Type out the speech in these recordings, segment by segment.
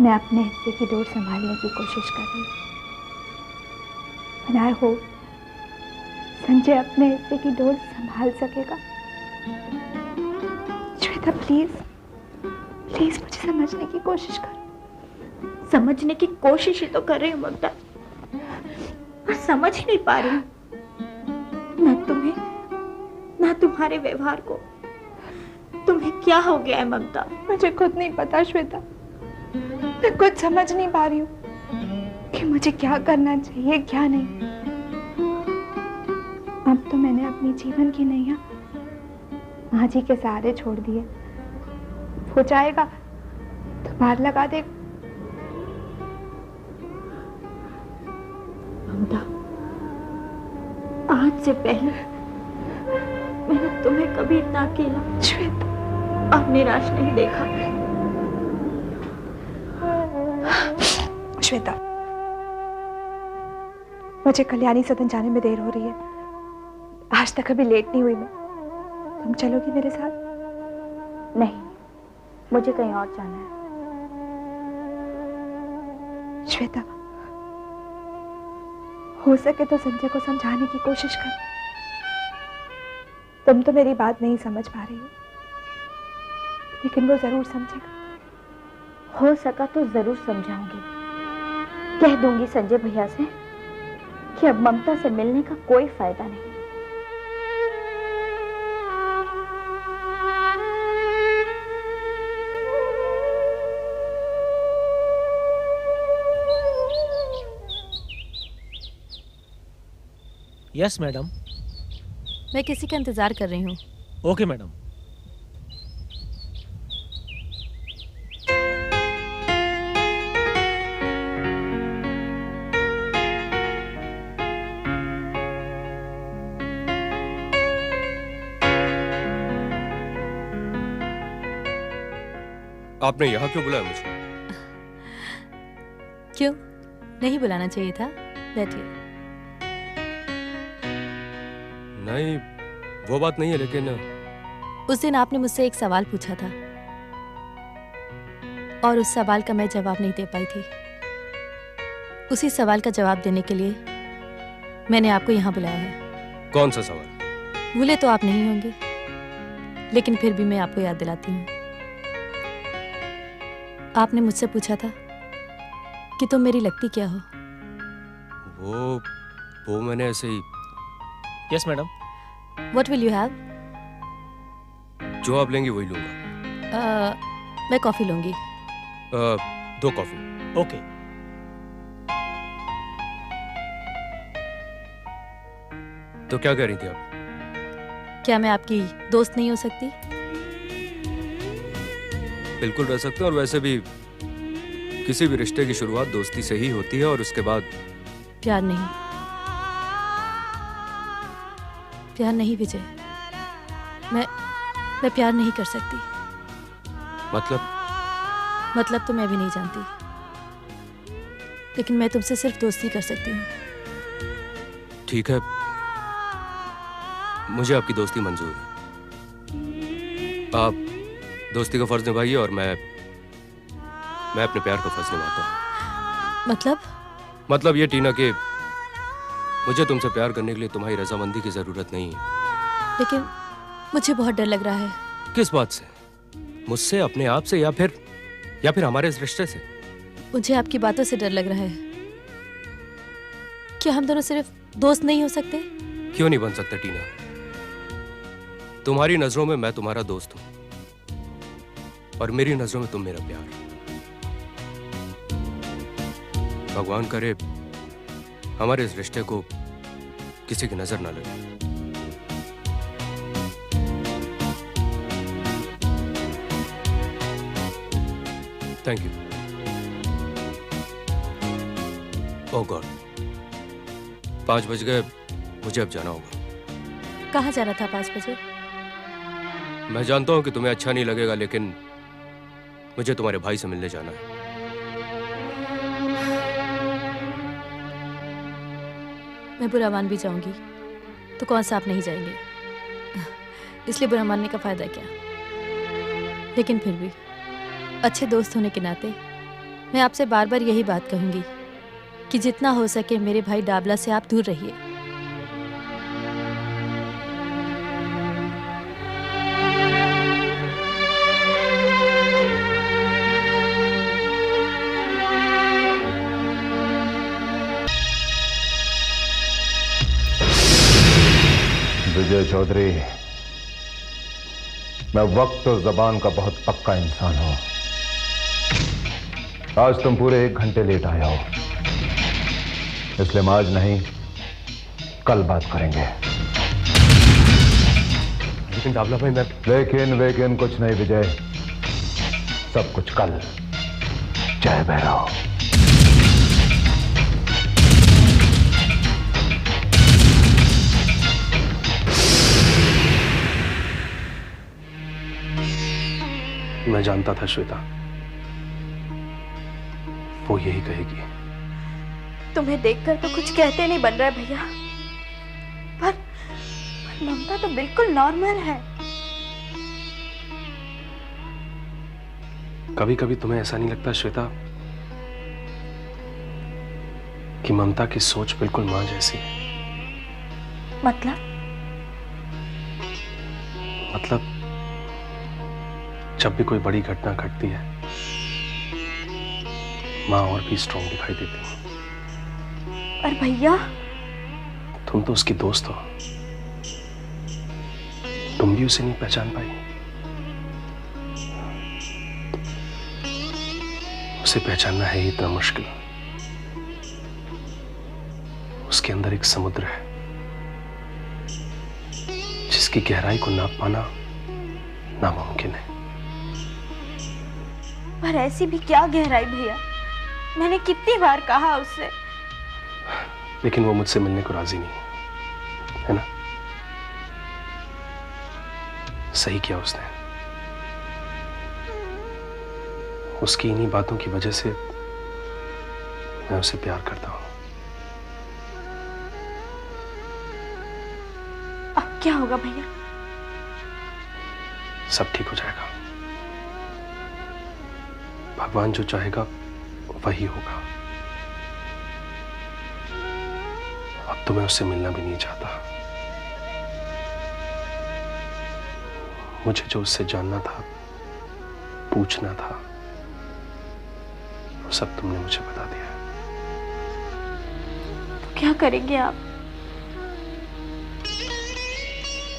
मैं अपने हिस्से की डोर संभालने की कोशिश कर रही हूँ। And I hope संजय अपने हिस्से की डोर संभाल सकेगा। श्वेता प्लीज प्लीज मुझे समझने की कोशिश कर। समझने की कोशिश ही तो कर रही हूँ ममता, और समझ ही नहीं पा रही हूँ ना तुम्हें ना तुम्हारे व्यवहार को। तुम्हें क्या हो गया है ममता? मुझे खुद नहीं पता श्वेता, मैं कुछ समझ नहीं पा रही हूँ कि मुझे क्या करना चाहिए क्या नहीं। अब तो मैंने अपनी जीवन की नैया माँ जी के सहारे छोड़ दिए। हो जाएगा तो पार लगा दे। ममता, आज से पहले मैंने तुम्हें कभी इतना अकेला श्वेता और निराश नहीं देखा। श्वेता, मुझे कल्याणी सदन जाने में देर हो रही है। आज तक अभी लेट नहीं हुई मैं। तुम चलोगी मेरे साथ? नहीं, मुझे कहीं और जाना है। श्वेता, हो सके तो संजय को समझाने की कोशिश कर। तुम तो मेरी बात नहीं समझ पा रही हो, लेकिन वो जरूर समझेगा। हो सका तो जरूर समझाऊंगी। कह दूंगी संजय भैया से कि अब ममता से मिलने का कोई फायदा नहीं। Yes madam. मैं किसी का इंतजार कर रही हूँ। Okay madam. आपने यहाँ क्यों बुलाया मुझे? क्यों नहीं बुलाना चाहिए था? बैठिए। नहीं, वो बात नहीं है, लेकिन उस दिन आपने मुझसे एक सवाल पूछा था और उस सवाल का मैं जवाब नहीं दे पाई थी। उसी सवाल का जवाब देने के लिए मैंने आपको यहाँ बुलाया है। कौन सा सवाल? भूले तो आप नहीं होंगे, लेकिन फिर भी मैं आपको याद दिलाती हूँ। आपने मुझसे पूछा था कि तुम मेरी लगती क्या हो। वो मैंने ऐसे ही। Yes madam. What will you have? जो आप लेंगी वही लूंगा। मैं कॉफी लूंगी। 2 कॉफी। ओके। तो क्या कह रही थी आप? क्या मैं आपकी दोस्त नहीं हो सकती? बिल्कुल रह सकते हैं, और वैसे भी किसी भी रिश्ते की शुरुआत दोस्ती से ही होती है, और उसके बाद प्यार नहीं। प्यार नहीं विजय, मैं प्यार नहीं कर सकती। मतलब तो मैं भी नहीं जानती, लेकिन मैं तुमसे सिर्फ दोस्ती कर सकती हूँ। ठीक है, मुझे आपकी दोस्ती मंजूर है। आप दोस्ती का फर्ज निभाइए और मैं अपने प्यार का फर्ज निभाता हूँ। मतलब ये टीना कि मुझे तुमसे प्यार करने के लिए तुम्हारी रजामंदी की जरूरत नहीं है। लेकिन मुझे बहुत डर लग रहा है। किस बात से? मुझसे, अपने आप से, या फिर हमारे इस रिश्ते से? मुझे आपकी बातों से डर लग रहा है। क्या हम दोनों सिर्फ दोस्त नहीं हो सकते? क्यों नहीं बन सकते टीना? तुम्हारी नजरों में मैं तुम्हारा दोस्त हूं, और मेरी नजरों में तुम मेरा प्यार। भगवान करे हमारे इस रिश्ते को किसी की नजर ना लगे। Thank you. ओह गॉड, 5 बज गए, मुझे अब जाना होगा। कहाँ जाना था 5 बजे? मैं जानता हूं कि तुम्हें अच्छा नहीं लगेगा, लेकिन मुझे तुम्हारे भाई से मिलने जाना है। मैं बुरा मान भी जाऊंगी तो कौन सा आप नहीं जाएंगे, इसलिए बुरा मानने का फायदा क्या। लेकिन फिर भी अच्छे दोस्त होने के नाते मैं आपसे बार बार यही बात कहूंगी कि जितना हो सके मेरे भाई डाबला से आप दूर रहिए। विजय चौधरी, मैं वक्त और जबान का बहुत पक्का इंसान हूं। आज तुम पूरे 1 घंटे लेट आए हो, इसलिए हम आज नहीं कल बात करेंगे। लेकिन डाबला भाई, मैं लेकिन कुछ नहीं विजय, सब कुछ कल। जय भैरव। मैं जानता था श्वेता, वो यही कहेगी। तुम्हें देखकर तो कुछ कहते नहीं बन रहा है भैया, पर ममता तो बिल्कुल नॉर्मल है। कभी कभी तुम्हें ऐसा नहीं लगता श्वेता कि ममता की सोच बिल्कुल मां जैसी है? मतलब जब भी कोई बड़ी घटना घटती है, मां और भी स्ट्रॉन्ग दिखाई देती है। और भैया, तुम तो उसकी दोस्त हो, तुम भी उसे नहीं पहचान पाई? उसे पहचानना है ही इतना मुश्किल। उसके अंदर एक समुद्र है जिसकी गहराई को नाप पाना नामुमकिन है। पर ऐसी भी क्या गहराई भैया, मैंने कितनी बार कहा उससे। लेकिन वो मुझसे मिलने को राजी नहीं है ना? सही किया उसने। उसकी इन्हीं बातों की वजह से मैं उसे प्यार करता हूं। अब क्या होगा भैया? सब ठीक हो जाएगा। भगवान जो चाहेगा वही होगा। अब तो मैं उससे मिलना भी नहीं चाहता। मुझे जो उससे जानना था, पूछना था, वो सब तुमने मुझे बता दिया। तो क्या करेंगे आप?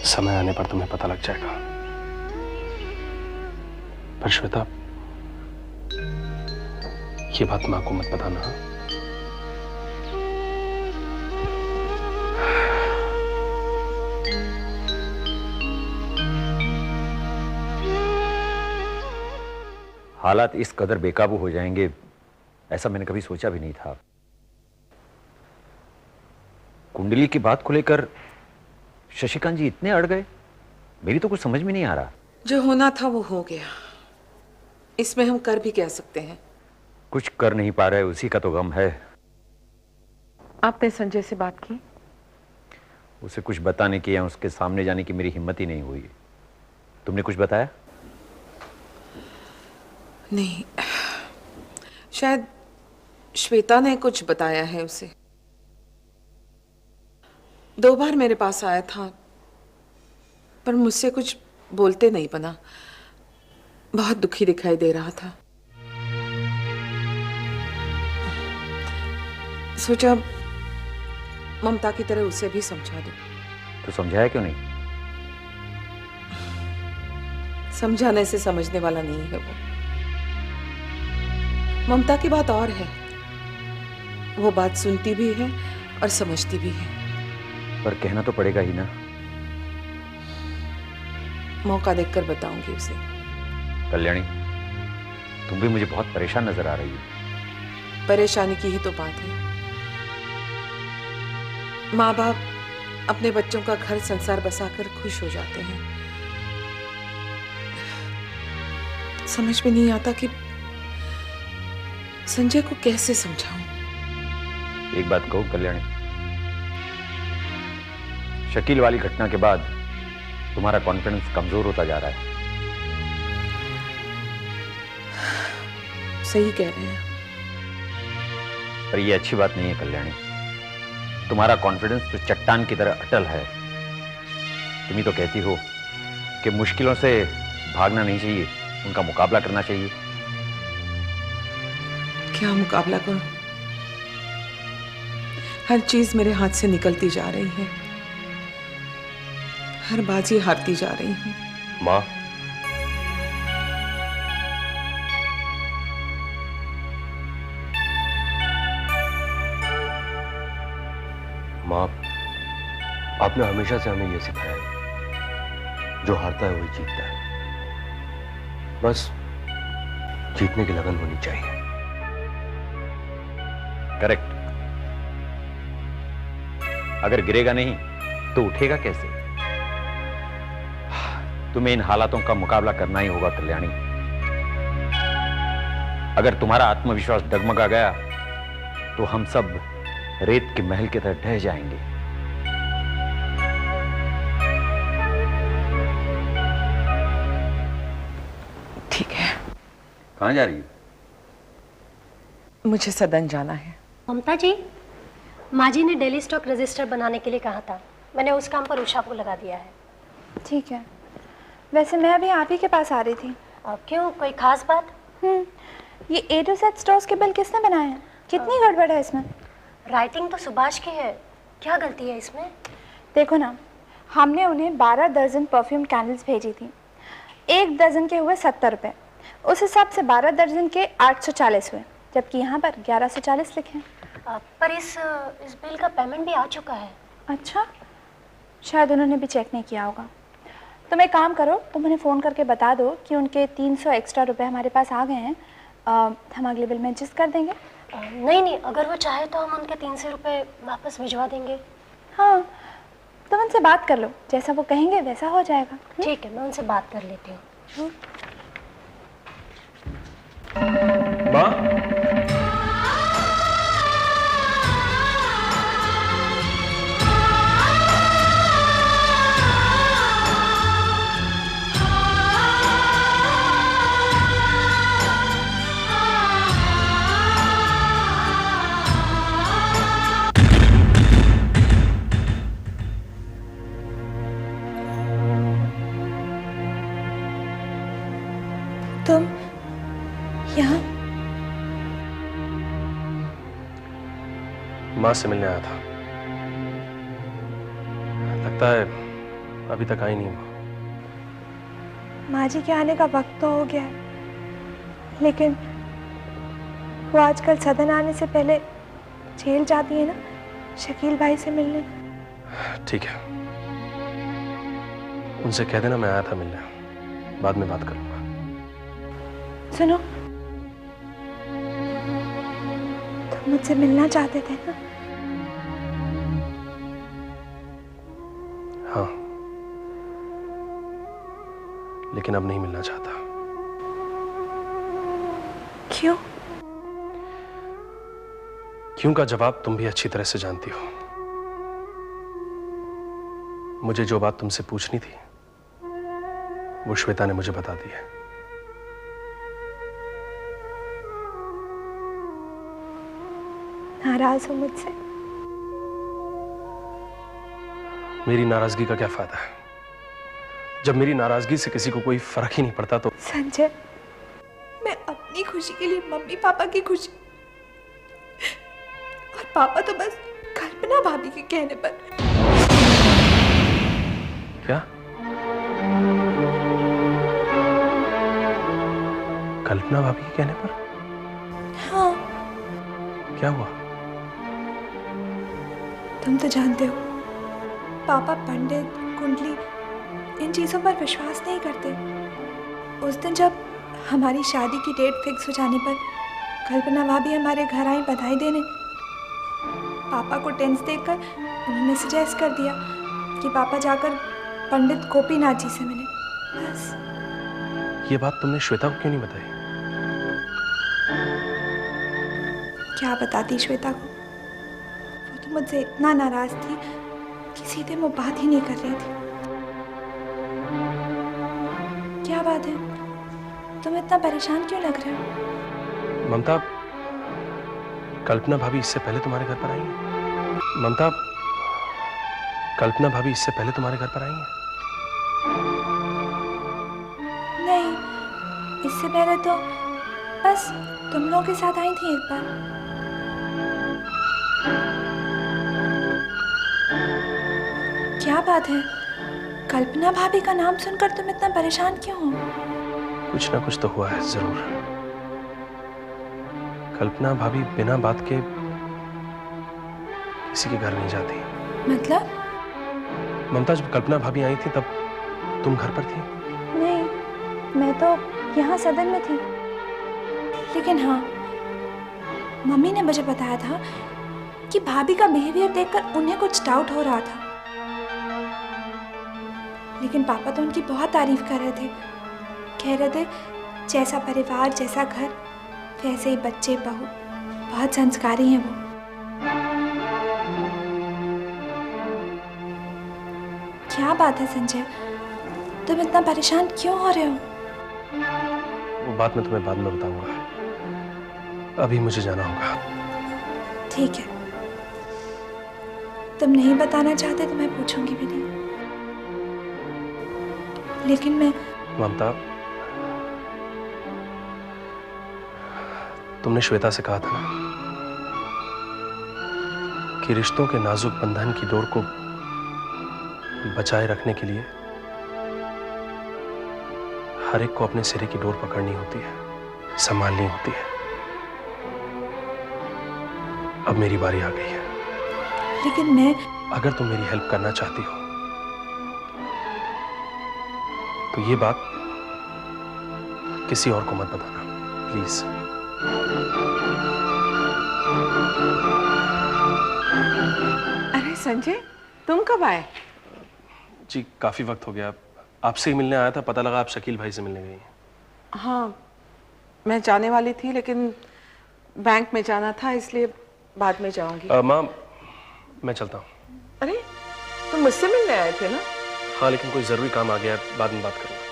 समय आने पर तुम्हें पता लग जाएगा। पर श्वेता, ये बात मां को मत बताना। हालात इस कदर बेकाबू हो जाएंगे ऐसा मैंने कभी सोचा भी नहीं था। कुंडली की बात को लेकर शशिकांत जी इतने अड़ गए, मेरी तो कुछ समझ में नहीं आ रहा। जो होना था वो हो गया, इसमें हम कर भी कह सकते हैं। कुछ कर नहीं पा रहे, उसी का तो गम है। आपने संजय से बात की? उसे कुछ बताने की या उसके सामने जाने की मेरी हिम्मत ही नहीं हुई। तुमने कुछ बताया? नहीं, शायद श्वेता ने कुछ बताया है उसे। 2 बार मेरे पास आया था, पर मुझसे कुछ बोलते नहीं बना। बहुत दुखी दिखाई दे रहा था। सोचा ममता की तरह उसे भी समझा दूं। तो समझाया क्यों नहीं? समझाने से समझने वाला नहीं है वो। ममता की बात और है, वो बात सुनती भी है और समझती भी है। पर कहना तो पड़ेगा ही ना। मौका देखकर बताऊंगी उसे। कल्याणी, तुम भी मुझे बहुत परेशान नजर आ रही हो। परेशानी की ही तो बात है। माँ बाप अपने बच्चों का घर संसार बसाकर खुश हो जाते हैं। समझ में नहीं आता कि संजय को कैसे समझाऊं। एक बात कहूं कल्याणी, शकील वाली घटना के बाद तुम्हारा कॉन्फिडेंस कमजोर होता जा रहा है। सही कह रहे हैं। पर यह अच्छी बात नहीं है कल्याणी। तुम्हारा कॉन्फिडेंस तो चट्टान की तरह अटल है। तुम ही तो कहती हो कि मुश्किलों से भागना नहीं चाहिए, उनका मुकाबला करना चाहिए। क्या मुकाबला करूं? हर चीज मेरे हाथ से निकलती जा रही है, हर बाजी हारती जा रही हूं। माँ, माँ, आपने हमेशा से हमें यह सिखाया है, जो हारता है वही जीतता है। बस जीतने की लगन होनी चाहिए। करेक्ट। अगर गिरेगा नहीं तो उठेगा कैसे? तुम्हें इन हालातों का मुकाबला करना ही होगा कल्याणी। अगर तुम्हारा आत्मविश्वास डगमगा गया तो हम सब रेत के महल की तरह ढह जाएंगे। ठीक है। कहां जा रही हो? मुझे सदन जाना है। ममता जी, माँ जी ने डेली स्टॉक रजिस्टर बनाने के लिए कहा था। मैंने उस काम पर उषा को लगा दिया है। ठीक है। वैसे मैं अभी आप ही के पास आ रही थी। क्यों, कोई खास बात? ये A to Z स्टोर्स के बिल किसने बनाए हैं? कितनी गड़बड़ है इसमें? राइटिंग तो सुभाष की है, क्या गलती है इसमें? देखो ना, हमने उन्हें 12 दर्जन परफ्यूम कैंडल्स भेजी थी। 1 दर्जन के हुए 70 रुपये। उस हिसाब से 12 दर्जन के 840 हुए, जबकि यहाँ पर 1140 लिखे हैं। पर इस बिल का पेमेंट भी आ चुका है। अच्छा, शायद उन्होंने भी चेक नहीं किया होगा। तुम एक काम करो, तुम उन्हें फ़ोन करके बता दो कि उनके 300 एक्स्ट्रा रुपये हमारे पास आ गए हैं। हम अगले बिल में एडजस्ट कर देंगे। नहीं, अगर वो चाहे तो हम उनके 300 रुपये वापस भिजवा देंगे। हाँ, तुम उनसे बात कर लो, जैसा वो कहेंगे वैसा हो जाएगा। ठीक है, मैं उनसे बात कर लेती हूँ। माँ, तुम यहाँ? माँ से मिलने आया था। लगता है अभी तक आई नहीं माँ। माँ जी के आने का वक्त तो हो गया है, लेकिन वो आजकल सदन आने से पहले जेल जाती है ना, शकील भाई से मिलने। ठीक है, उनसे कह देना मैं आया था मिलने, बाद में बात करूंगा। सुनो, तुम मुझसे मिलना चाहते थे ना? हाँ, लेकिन अब नहीं मिलना चाहता। क्यों? क्यों का जवाब तुम भी अच्छी तरह से जानती हो। मुझे जो बात तुमसे पूछनी थी वो श्वेता ने मुझे बता दी है। नाराज हो मुझसे? मेरी नाराजगी का क्या फायदा है जब मेरी नाराजगी से किसी को कोई फर्क ही नहीं पड़ता। तो संजय, मैं अपनी खुशी के लिए मम्मी पापा की खुशी, और पापा तो बस कल्पना भाभी के कहने पर। क्या? कल्पना भाभी के कहने पर? हाँ। क्या हुआ? तुम तो जानते हो, पापा पंडित, कुंडली, इन चीज़ों पर विश्वास नहीं करते। उस दिन जब हमारी शादी की डेट फिक्स हो जाने पर कल्पना भाभी हमारे घर आई बधाई देने। पापा को टेंस देखकर उन्होंने सजेस्ट कर दिया कि पापा जाकर पंडित गोपीनाथ जी से मिले। बस। ये बात तुमने श्वेता को क्यों नहीं बताई? क्या बताती श्वेता को? वो तो मुझसे इतना नाराज थी कि सीधे मुंह बात ही नहीं कर रही थी। क्या बात है, तुम इतना परेशान क्यों लग रहे हो? ममता, कल्पना भाभी इससे पहले तुम्हारे घर पर आई हैं? ममता, कल्पना भाभी इससे पहले तुम्हारे घर पर आई हैं? नहीं, इससे पहले तो बस तुम लोगों के साथ आई थी एक बार। क्या बात है, कल्पना भाभी का नाम सुनकर तुम इतना परेशान क्यों हो? कुछ ना कुछ तो हुआ है जरूर। कल्पना भाभी बिना बात के किसी के घर नहीं जाती। मतलब? ममता, जब कल्पना भाभी आई थी तब तुम घर पर थी? नहीं, मैं तो यहाँ सदन में थी। लेकिन हाँ, मम्मी ने मुझे बताया था कि भाभी का बिहेवियर देखकर उन्हें कुछ डाउट हो रहा था। लेकिन पापा तो उनकी बहुत तारीफ कर रहे थे। कह रहे थे जैसा परिवार, जैसा घर, वैसे ही बच्चे बहू, बहुत संस्कारी हैं वो। क्या बात है संजय, तुम इतना परेशान क्यों हो रहे हो? वो बात मैं तुम्हें बाद में बताऊंगा, अभी मुझे जाना होगा। ठीक है, तुम नहीं बताना चाहते तो मैं पूछूंगी भी नहीं। लेकिन मैं ममता, तुमने श्वेता से कहा था ना कि रिश्तों के नाजुक बंधन की डोर को बचाए रखने के लिए हर एक को अपने सिरे की डोर पकड़नी होती है, संभालनी होती है। अब मेरी बारी आ गई है। लेकिन मैं अगर तुम मेरी हेल्प करना चाहती हो तो ये बात किसी और को मत बताना, प्लीज। अरे संजय, तुम कब आए? जी काफी वक्त हो गया, आपसे ही मिलने आया था। पता लगा आप शकील भाई से मिलने गई हैं। हाँ, मैं जाने वाली थी लेकिन बैंक में जाना था, इसलिए बाद में जाऊंगी। माँ, मैं चलता हूँ। अरे, तुम मुझसे मिलने आए थे ना? हाँ, लेकिन कोई जरूरी काम आ गया है, बाद में बात करूंगा।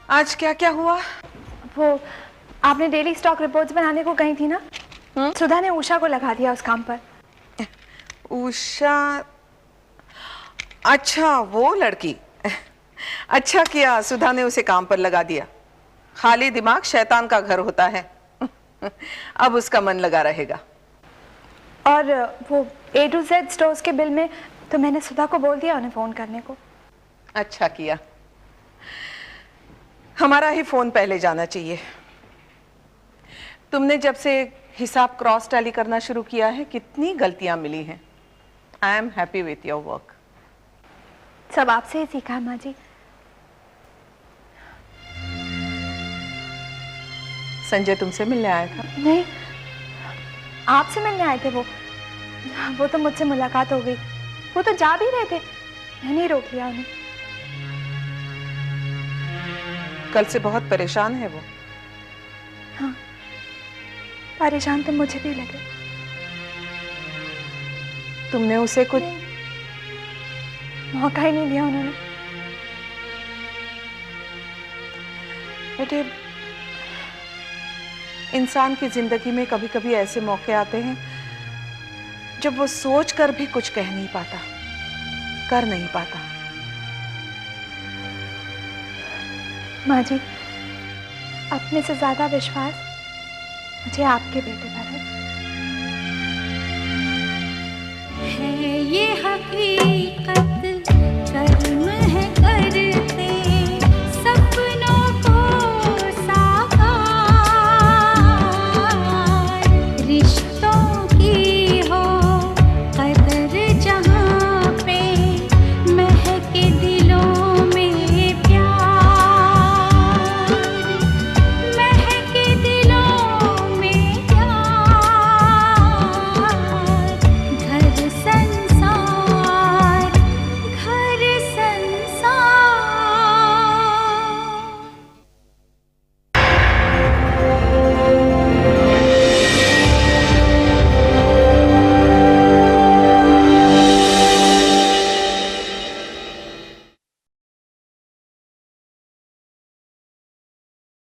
आज क्या क्या हुआ? वो आपने डेली स्टॉक रिपोर्ट्स बनाने को कही थी ना, सुधा ने उषा को लगा दिया उस काम पर। उषा? अच्छा, वो लड़की। अच्छा किया सुधा ने उसे काम पर लगा दिया। खाली दिमाग शैतान का घर होता है। अब उसका मन लगा रहेगा। और वो A to Z स्टोर्स के बिल में तो मैंने सुधा को बोल दिया उन्हें फोन करने को। अच्छा किया। हमारा ही फोन पहले जाना चाहिए। तुमने जब से हिसाब क्रॉस टैली करना शुरू किया है, कितनी गलतियां मिली हैं। I am happy with your work. सब आपसे ही सीखा माँ जी। संजय तुमसे मिलने आया था? नहीं, आपसे मिलने आए थे वो तो मुझसे मुलाकात हो गई। वो तो जा भी रहे थे, मैंने ही रोक लिया उन्हें। कल से बहुत परेशान है वो। हाँ, परेशान तो मुझे भी लगे। तुमने उसे कुछ मौका ही नहीं दिया उन्होंने। बेटे, इंसान की जिंदगी में कभी कभी ऐसे मौके आते हैं जब वो सोच कर भी कुछ कह नहीं पाता, कर नहीं पाता। माँ जी, अपने से ज्यादा विश्वास मुझे आपके बेटे पर है। ये हकीकत